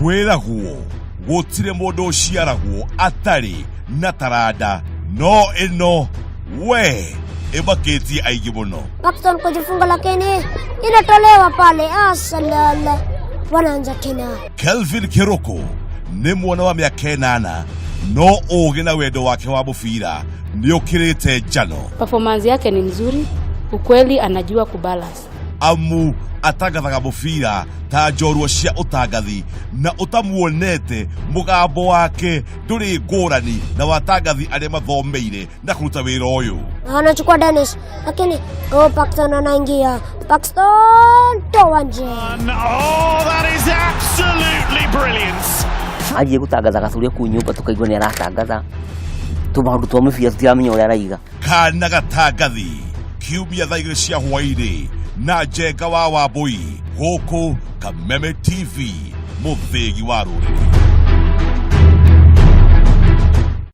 kwĩragwo gũtirĩ mũndũ ũciaragwo atarĩ na taranda, no ĩno we ĩmakĩtie aingĩ mũno. Paxton kujifunga lakini inatolewa pale, asalala wanaanza tena. Kelvin Kiroko nĩ mwana wa mĩaka 8, no ũgĩ na wendo wake wa mũbira nĩũkĩrĩte njano. Performance yake ni nzuri, ukweli anajua kubalance. Amu atangathaga mũbira ta njorua cia ũtangathi na ũtamuonete mũgambo wake ndũrĩ ngũrani na watangathi arĩa mathomeire na kũruta wĩra ũyũ. Anachukua Dennis lakini Paxton anaingia. Paxton toa nje. Oh, that is absolutely brilliant. Aje gutangatha gacuria ku nyumba tukaigua ni aratangatha tumaundu twa mũbira tutiramenya ũrĩa araiga. Kana gatangathi kiumia thaa 2 cia hwaĩ-inĩ na Njenga wa Wambui gũkũ Kameme TV, mũthĩgi wa rũrĩrĩ.